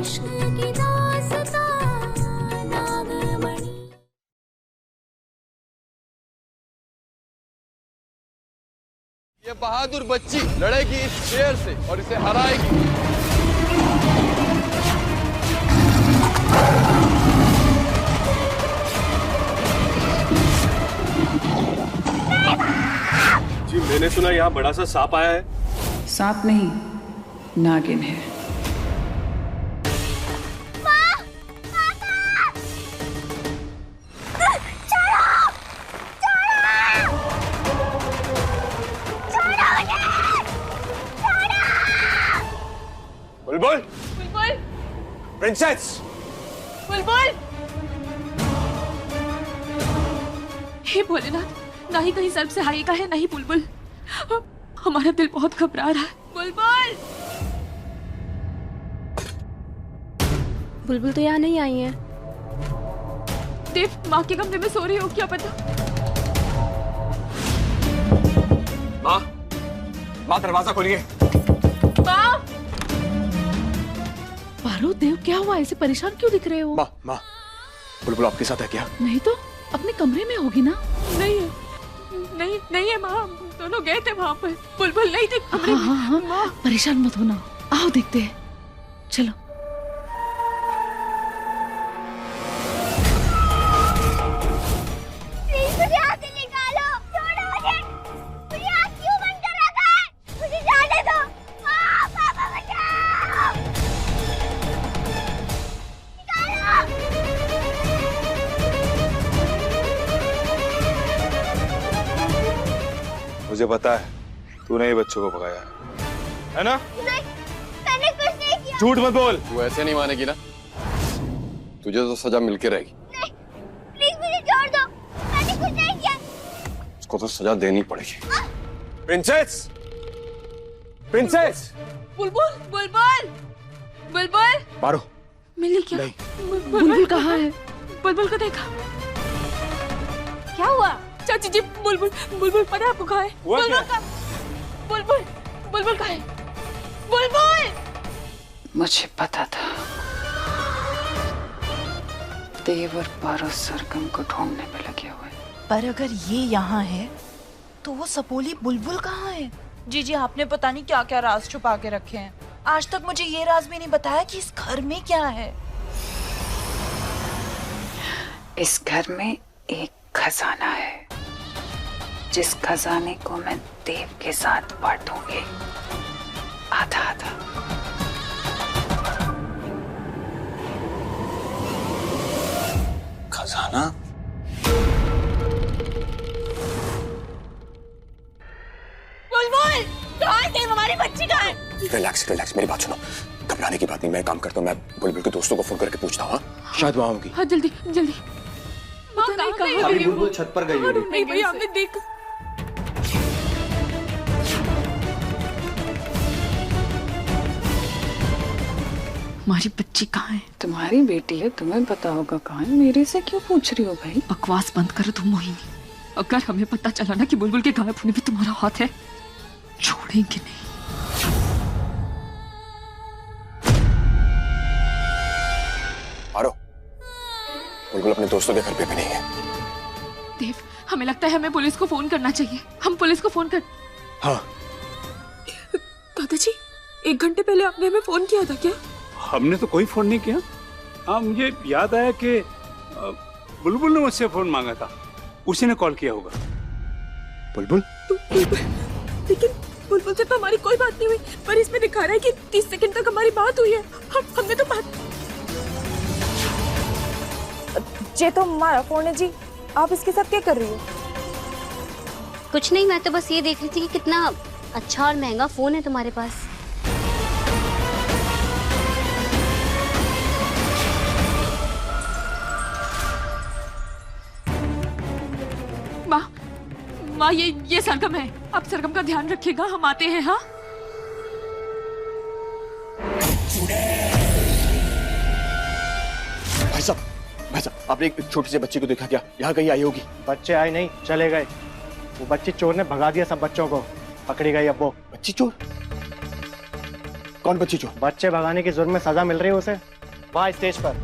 ये बहादुर बच्ची लड़ेगी इस शेर से और इसे हराएगी। जी मैंने सुना यहाँ बड़ा सा सांप आया है। सांप नहीं, नागिन है। बुलबुल, बुलबुल, प्रिंसेस, बुलबुल। हे भोलेनाथ, ना ही कहीं सर्प से हाई का है, ना ही बुलबुल। हमारा दिल बहुत घबरा रहा है। बुलबुल, बुलबुल तो यहाँ नहीं आई है। देव माँ के कमरे में सो रही हो, क्या पता। माँ, माँ दरवाजा खोलिए। माँ, पारो, देव क्या हुआ? ऐसे परेशान क्यों दिख रहे हो? माँ, माँ, बुलबुल आपके साथ है क्या? नहीं तो अपने कमरे में होगी ना। नहीं है, नहीं है माँ, दोनों गए थे वहाँ पर। बुलबुल नहीं थी कमरे में। हाँ, माँ, परेशान मत होना, आओ देखते हैं। चलो। मुझे पता है तूने ही बच्चों को भगाया है ना? नहीं, मैंने कुछ नहीं किया। झूठ मत बोल। तू ऐसे नहीं मानेगी ना, तुझे तो सजा मिलके रहेगी। नहीं, प्लीज मुझे छोड़ दो, मैंने कुछ नहीं किया। उसको तो सजा देनी पड़ेगी। Princess, princess. बुलबुल, बुलबुल, बुलबुल। मारो। मिली क्या? बुलबुल कहाँ है? बुलबुल को देखा। क्या हुआ? चाची जी, बुलबुल, बुलबुल पता है आपको कहाँ है? बुलबुल का, बुलबुल, बुलबुल कहाँ है? बुलबुल! मुझे पता था देव और पारो सरगम को ढूंढने में लगे हुए। पर अगर ये यहाँ है तो वो सपोली बुलबुल कहाँ है? जी आपने पता नहीं क्या क्या राज छुपा के रखे हैं। आज तक मुझे ये राज भी नहीं बताया कि इस घर में क्या है। इस घर में एक खजाना है, जिस खजाने को मैं देव के साथ बांटूंगी, आधा आधा। खजाना? बुलबुल, कहाँ है देव? हमारी बच्ची कहाँ है? रिलैक्स, रिलैक्स, मेरी बात सुनो। घबराने की बात नहीं, मैं काम करता हूँ, मैं बुलबुल के दोस्तों को फोन करके पूछता हूँ। शायद वहाँ होगी। हाँ जल्दी जल्दी। पता नहीं कहाँ अभी बुलबुल छत पर गई होगी। नहीं भैया, आपने देख। हमारी बच्ची कहाँ है? तुम्हारी बेटी है, तुम्हें पता होगा कहाँ है। मेरे से क्यों पूछ रही हो भाई? बकवास बंद करो तुम मोहिनी। अगर हमें पता चला ना कि बुलबुल के गायब होने में तुम्हारा हाथ है, छोड़ेंगे नहीं। मारो। बुलबुल अपने दोस्तों के घर पे भी नहीं है। देव, हमें लगता है हमें पुलिस को फोन करना चाहिए। हम पुलिस को फोन कर। हाँ। दादाजी, 1 घंटे पहले आपने हमें फोन किया था क्या? हमने तो कोई फोन नहीं किया। हाँ, मुझे याद आया कि बुलबुल ने मुझसे फोन मांगा था, उसी ने कॉल किया होगा। बुलबुल? लेकिन बुलबुल से तो हमारी कोई बात नहीं हुई, पर इसमें दिखा रहा है कि 30 सेकंड तक हमारी बात हुई है। हमने तो बात। ये तो हमारा फोन है जी, आप इसके साथ क्या कर रही हो? कुछ नहीं, मैं तो बस ये देख रही थी कि कितना अच्छा और महंगा फोन है तुम्हारे पास। माँ, ये सरगम है। आप सरगम का ध्यान रखिएगा, हम आते हैं। हाँ, भाई साहब, आपने एक छोटी सी बच्ची को देखा क्या? यहाँ कहीं आई होगी। बच्चे आए नहीं, चले गए। वो बच्ची चोर ने भगा दिया सब बच्चों को, पकड़ी गई अब वो। बच्ची चोर? कौन बच्ची चोर? बच्चे भगाने की जुर्म में सजा मिल रही है उसे। वहाँ स्टेज पर।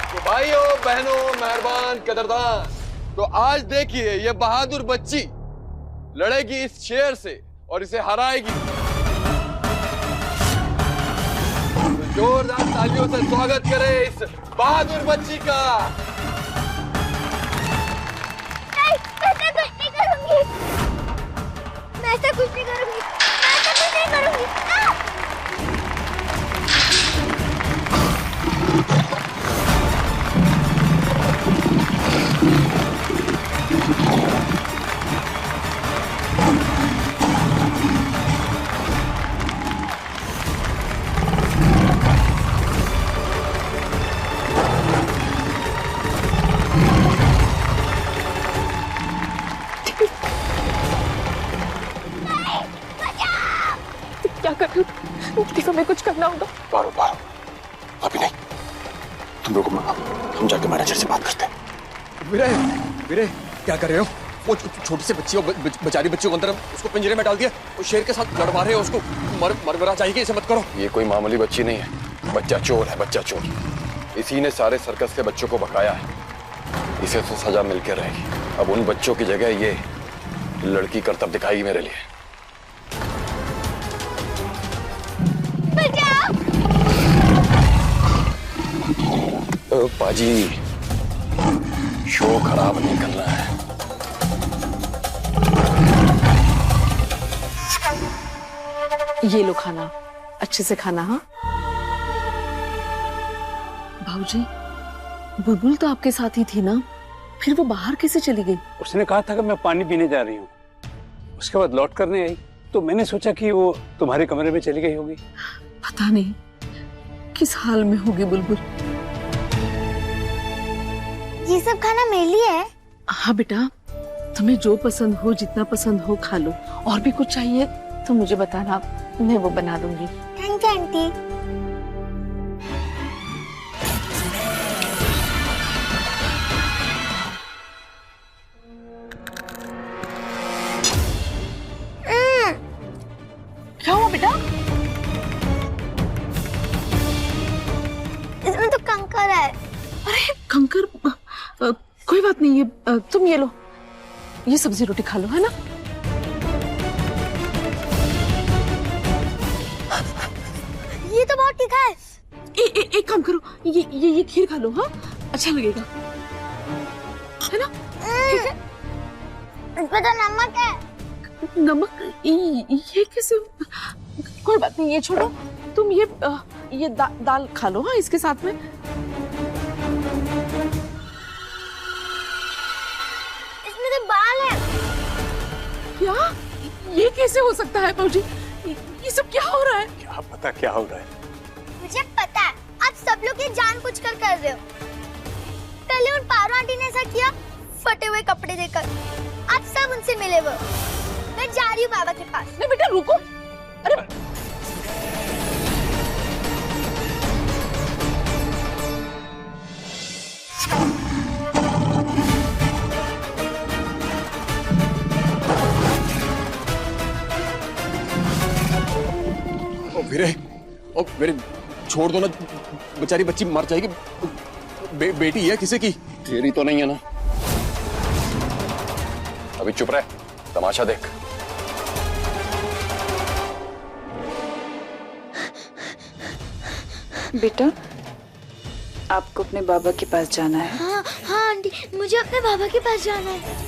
तो भाइयों बहनों मेहरबान कदरदान, तो आज देखिए ये बहादुर बच्ची लड़ेगी इस शेर से और इसे हराएगी। तो जोरदार तालियों से स्वागत करें इस बहादुर बच्ची का। मैं ऐसा कुछ नहीं करूंगी, मैं ऐसा कुछ नहीं करूंगी। क्या कर रही हो? प्लीज हमें कुछ करना होगा। पारो पारो, अभी नहीं, तुम लोग हम जाके मैनेजर से बात करते हैं। विरे, विरे, क्या कर रहे हो? वो छोटी सी बच्ची, बेचारी बच्ची को अंदर उसको पिंजरे में डाल दिया, वो शेर के साथ लड़वा रहे हो उसको, मरमरा जाएगी, इसे मत करो। ये कोई मामूली बच्ची नहीं है, बच्चा चोर है, बच्चा चोर। इसी ने सारे सर्कस के बच्चों को भगाया है, इसे तो सजा मिलकर रहेगी। अब उन बच्चों की जगह ये लड़की करतब दिखाएगी मेरे लिए। पाजी, शो खराब नहीं करना है। ये लो खाना, अच्छे से खाना। हाँ भाऊजी, बुलबुल तो आपके साथ ही थी ना, फिर वो बाहर कैसे चली गई? उसने कहा था कि मैं पानी पीने जा रही हूँ, उसके बाद लौट करने आई, तो मैंने सोचा कि वो तुम्हारे कमरे में चली गई होगी। पता नहीं किस हाल में होगी बुलबुल। ये सब खाना मेरे लिए है? हाँ बेटा, तुम्हें जो पसंद हो, जितना पसंद हो खा लो। और भी कुछ चाहिए तो मुझे बताना, मैं वो बना दूंगी। Thank you aunty. क्या हुआ बेटा? इसमें तो कंकर है। अरे कंकर, कोई बात नहीं, ये तुम ये लो, ये सब्जी रोटी खा लो, है ना? ये तो बहुत तीखा है। एक काम करो, ये खीर खा लो। हाँ, अच्छा लगेगा, है ना? ठीक है। इसमें तो नमक है। नमक? ये कैसे? कोई बात नहीं, ये छोड़ो, तुम ये दाल खा लो। हाँ, इसके साथ में। इसमें तो बाल है। क्या? ये कैसे हो सकता है बाबूजी? ये सब क्या हो रहा है? क्या पता क्या हो रहा है? मुझे पता है, आप सब लोग ये जानबूझकर कर रहे हो। पहले उन पारो आंटी ने ऐसा किया, फटे हुए कपड़े देकर। आप सब उनसे मिले वो। मैं जा रही हूँ बाबा के पास। नहीं बेटा, रुको। अरे विरे, ओ मेरे छोड़ दो ना, बेचारी बच्ची मर जाएगी। बेटी है किसी की, तेरी तो नहीं है ना? अभी चुप रहे, तमाशा देख। बेटा, आपको अपने बाबा के पास जाना है। हाँ हाँ आंटी, मुझे अपने बाबा के पास जाना है।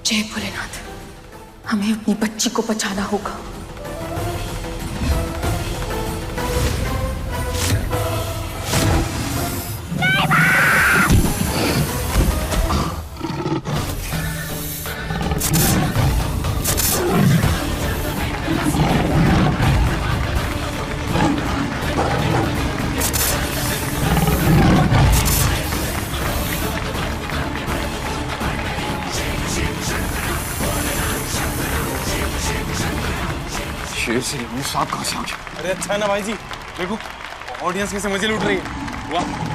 जय भोलेनाथ। हमें अपनी बच्ची को बचाना होगा। शेर से वो सांप कहाँ से आ गया? अरे अच्छा है ना भाई जी, देखो ऑडियंस कैसे मजे लूट रही है। वाह।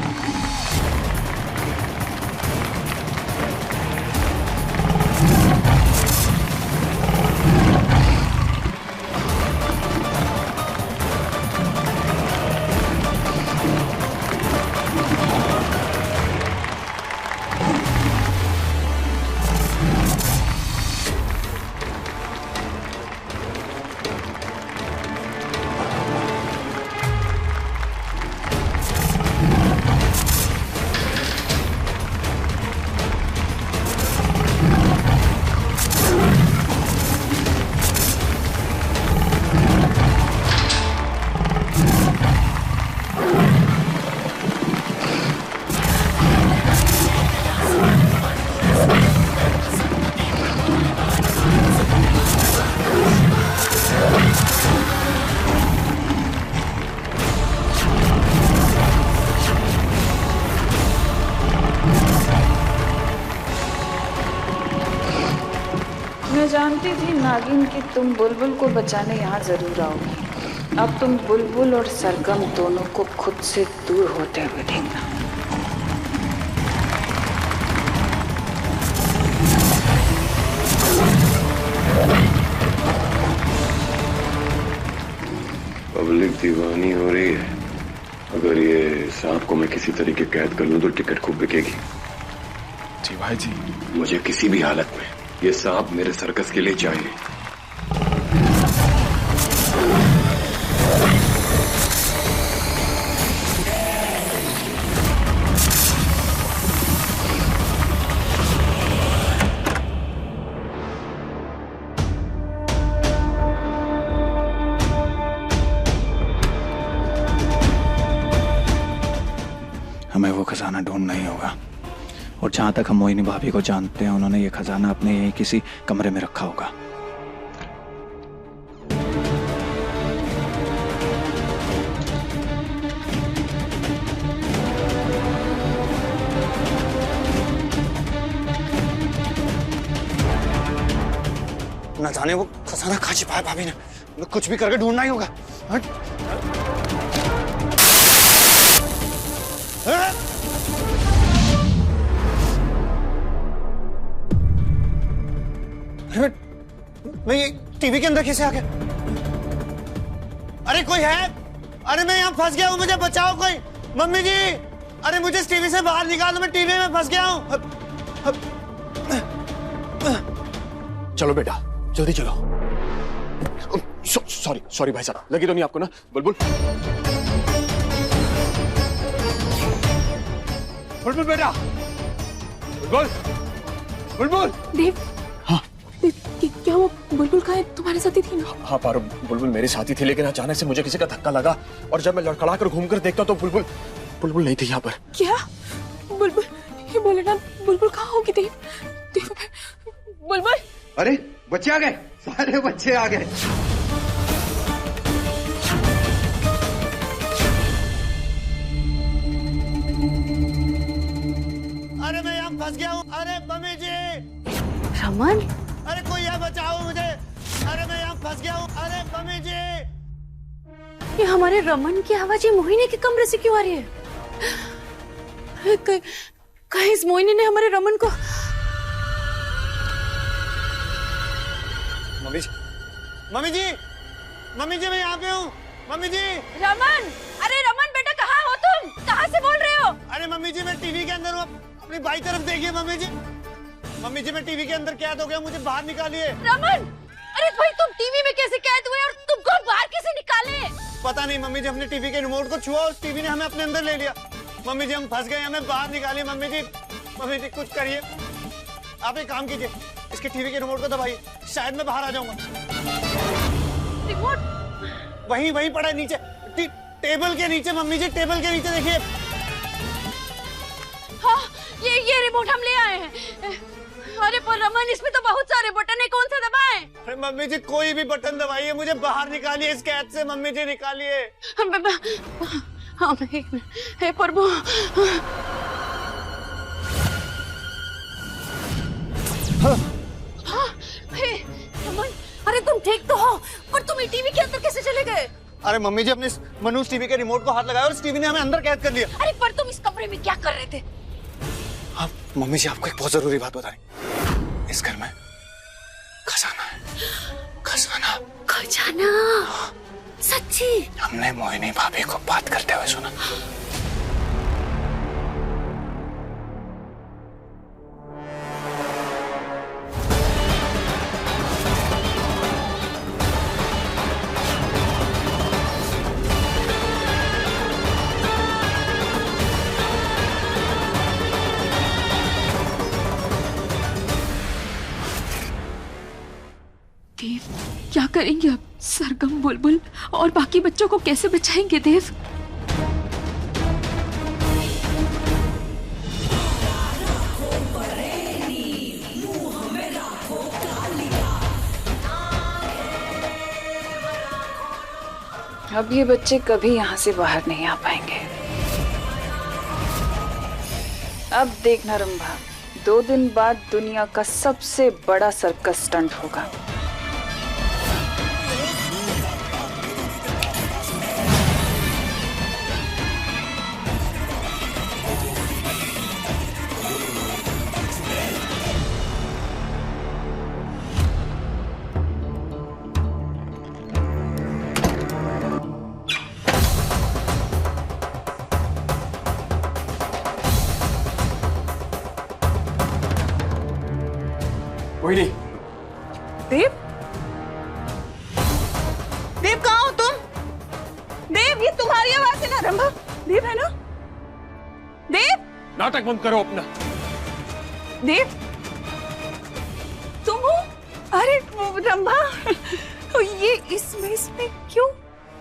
मैं जानती थी नागिन कि तुम बुलबुल को बचाने यहाँ जरूर आओगी। अब तुम बुलबुल और सरगम दोनों को खुद से दूर होते हुए देखना। पब्लिक दीवानी हो रही है। अगर ये सांप को मैं किसी तरीके कैद कर लूं तो टिकट खूब बिकेगी। जी भाई जी, मुझे किसी भी हालत में ये सांप मेरे सर्कस के लिए चाहिए। हमें वो खजाना ढूंढना ही होगा। और जहां तक हम मोहिनी भाभी को जानते हैं, उन्होंने ये खजाना अपने यहीं किसी कमरे में रखा होगा। न जाने वो खजाना कहाँ छिपाया भाभी ने। कुछ भी करके ढूंढना ही होगा। हट। अरे मैं ये टीवी के अंदर कैसे आ गया? अरे कोई है? अरे मैं यहाँ फंस गया हूँ, मुझे बचाओ कोई। मम्मी जी, अरे मुझे इस टीवी से बाहर निकालो, मैं टीवी में फंस गया हूँ। चलो बेटा, जल्दी चलो। सॉरी सॉरी भाई साहब, लगी तो नहीं आपको ना? बुलबुल बुलबुल बेटा, बुलबुल बुलबुल। देव, हाँ क्या वो बुलबुल कहाँ है? तुम्हारे साथ ही थी ना? हाँ पारो, बुलबुल मेरे साथी थी, लेकिन अचानक से मुझे किसी का धक्का लगा और जब मैं लड़खड़ा कर घूम कर देखता तो बुलबुल बुलबुल नहीं थी यहाँ पर। क्या बुलबुल? ये बोले ना, बुलबुल कहाँ होगी? देव, देव बुलबुल। अरे बच्चे आ गए, सारे बच्चे आ गए। अरे मैं यहाँ फंस गया हूँ। अरे मम्मी जी, रमन, अरे कोई यहाँ बचाओ मुझे। अरे मैं यहाँ फंस गया हूँ। अरे मम्मी जी। ये हमारे रमन की आवाज ये मोहिनी के कमरे से क्यों आ रही है? कहीं इस मोहिनी ने हमारे रमन को। मम्मी जी, मम्मी जी, मम्मी जी, मैं यहाँ पे हूँ। मम्मी जी। रमन, अरे रमन बेटा, कहाँ हो तुम? कहाँ से बोल रहे हो? अरे मम्मी जी, मैं टीवी के अंदर हूँ, अपनी बाई तरफ देखिए। मम्मी जी, मम्मी जी, मैं टीवी के अंदर कैद हो गया, मुझे बाहर निकालिए। रमन, अरे भाई तुम टीवी में कैसे कैद हुए और तुमको बाहर कैसे निकाले? पता नहीं मम्मी जी, हमने टीवी के रिमोट को छुआ, उस टीवी ने हमें अपने अंदर ले लिया। मम्मी जी, हम फंस गए, हमें बाहर निकालिए। मम्मी जी, कुछ करिए। आप एक काम कीजिए, इसके टीवी के रिमोट को दबाइए, शायद मैं बाहर आ जाऊंगा। रिमोट वहीं वहीं पड़ा है नीचे, टेबल के नीचे मम्मी जी, टेबल के नीचे देखिए। हाँ, ये रिमोट हम ले आए हैं। अरे पर रमन, इसमें तो बहुत सारे बटन है, कौन सा दबाएं? अरे मम्मी जी कोई भी बटन दबाइए, मुझे बाहर निकालिए इस कैद से, मम्मी जी निकालिए। हाँ एक मिनट प्रभु। रमन, अरे तुम ठीक तो हो, पर तुम टीवी के अंदर कैसे चले गए? अरे मम्मी जी, अपने मनोज टीवी के रिमोट को हाथ लगाया और इस टीवी ने हमें अंदर कैद कर लिया। अरे पर तुम इस कमरे में क्या कर रहे थे? हाँ मम्मी जी, आपको एक बहुत जरूरी बात बता रही, इस घर में खजाना है। खजाना? खजाना? सच्ची? हमने मोहिनी भाभी को बात करते हुए सुना। देव, क्या करेंगे अब? सरगम, बुलबुल और बाकी बच्चों को कैसे बचाएंगे देव? अब ये बच्चे कभी यहाँ से बाहर नहीं आ पाएंगे। अब देखना रंभा, 2 दिन बाद दुनिया का सबसे बड़ा सर्कस स्टंट होगा। मोहिनी। देव? देव कहाँ हो तुम? देव, ये तुम्हारी आवाज है ना? रंभा, देव है ना? देव? नाटक बंद करो अपना। देव, तुम हो? अरे रंभा, ये इसमें क्यों?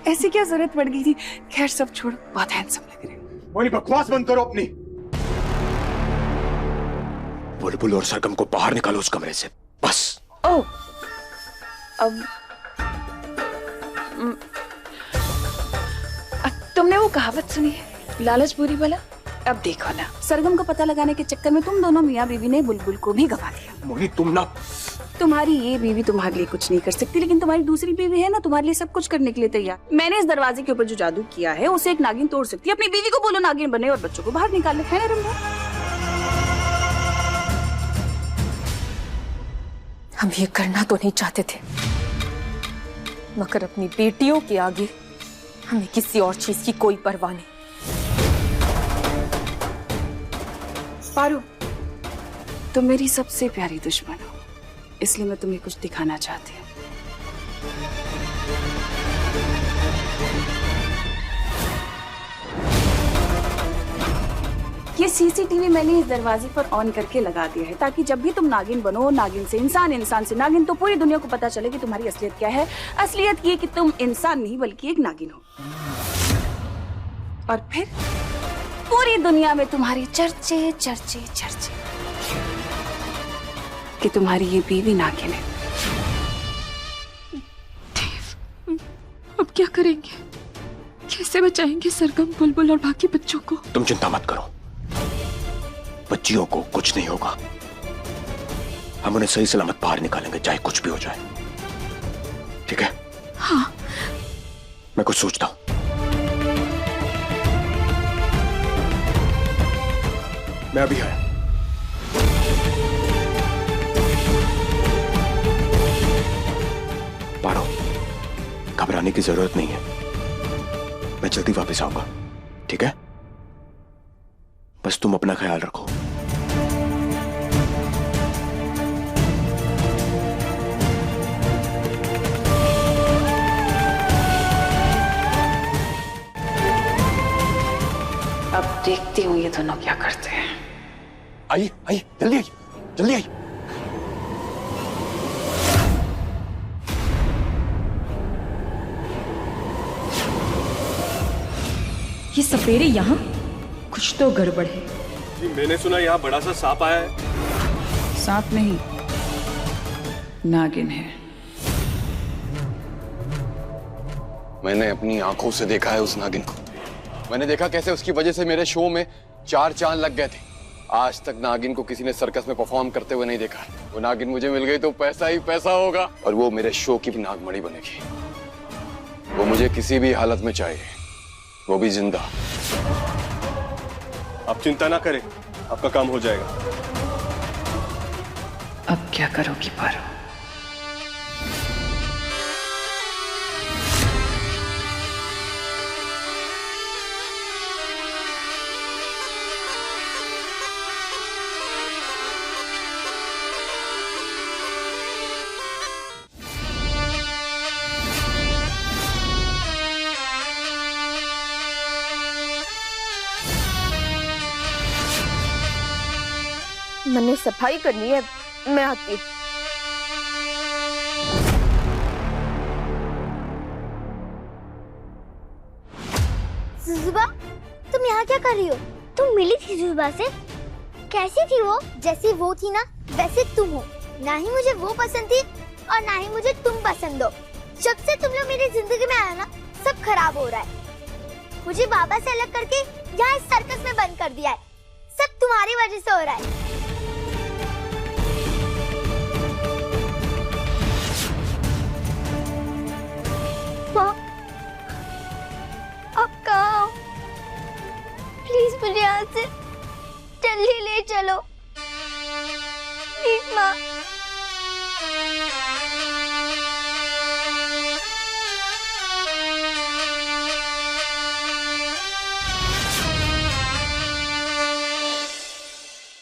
ऐसी क्या जरूरत पड़ गई थी? खैर सब छोड़, बहुत हैंडसम लग रहे हो। मोहिनी बकवास बंद करो अपनी। बुलबुल और सरगम को बाहर निकालो उस कमरे से, बस। ओह, अब तुमने वो कहावत सुनी है, लालच बुरी बला? अब देखो ना, सरगम को पता लगाने के चक्कर में तुम दोनों मियाँ बीवी ने बुलबुल को भी गवा दिया। मोहिनी तुम ना, तुम्हारी ये बीवी तुम्हारे लिए कुछ नहीं कर सकती, लेकिन तुम्हारी दूसरी बीवी है ना, तुम्हारे लिए सब कुछ करने के लिए तैयार। मैंने इस दरवाजे के ऊपर जो जादू किया है, उसे एक नागिन तोड़ सकती है। अपनी बीवी को बोलो नागिन बने और बच्चों को बाहर निकाले, है ना रंभा? हम ये करना तो नहीं चाहते थे, मगर अपनी बेटियों के आगे हमें किसी और चीज की कोई परवाह नहीं। पारू, तुम मेरी सबसे प्यारी दुश्मन हो, इसलिए मैं तुम्हें कुछ दिखाना चाहती हूँ। ये सीसीटीवी मैंने इस दरवाजे पर ऑन करके लगा दिया है, ताकि जब भी तुम नागिन बनो, नागिन से इंसान, इंसान से नागिन, तो पूरी दुनिया को पता चले कि तुम्हारी असलियत क्या है। असलियत ये कि तुम इंसान नहीं बल्कि एक नागिन हो, और फिर पूरी दुनिया में तुम्हारी चर्चे चर्चे चर्चे कि तुम्हारी ये बीवी नागिन है। देव, अब क्या करेंगे? कैसे बचाएंगे सरगम, बुलबुल और बाकी बच्चों को? तुम चिंता मत करो, बच्चियों को कुछ नहीं होगा। हम उन्हें सही सलामत बाहर निकालेंगे, चाहे कुछ भी हो जाए, ठीक है? हाँ। मैं कुछ सोचता हूं। मैं अभी आया। पारो, घबराने की जरूरत नहीं है, मैं जल्दी वापस आऊंगा, ठीक है? बस तुम अपना ख्याल रखो। अब देखती हूँ ये दोनों क्या करते हैं। आइए आइए, जल्दी आइए, जल्दी आइए। ये सपेरे यहाँ? कुछ तो गड़बड़ है। जी, मैंने सुना यहाँ बड़ा सा सांप आया है। सांप नहीं, नागिन है। मैंने अपनी आंखों से देखा है उस नागिन को। मैंने देखा कैसे उसकी वजह से मेरे शो में 4 चांद लग गए थे। आज तक नागिन को किसी ने सर्कस में परफॉर्म करते हुए नहीं देखा। वो नागिन मुझे मिल गई तो पैसा ही पैसा होगा और वो मेरे शो की भी नागमणि बनेगी। वो मुझे किसी भी हालत में चाहिए, वो भी जिंदा। आप चिंता ना करें, आपका काम हो जाएगा। अब क्या करोगी पारो? मैंने सफाई करनी है, मैं आती हूँ। जुजुबा, तुम यहाँ क्या कर रही हो? तुम मिली थी जुजुबा से? कैसी थी वो? जैसी वो थी ना, वैसे तुम हो। ना ही मुझे वो पसंद थी और ना ही मुझे तुम पसंद हो। जब से तुम लोग मेरी जिंदगी में आया ना, सब खराब हो रहा है। मुझे बाबा से अलग करके यहाँ इस सर्कस में बंद कर दिया है। सब तुम्हारी वजह से हो रहा है।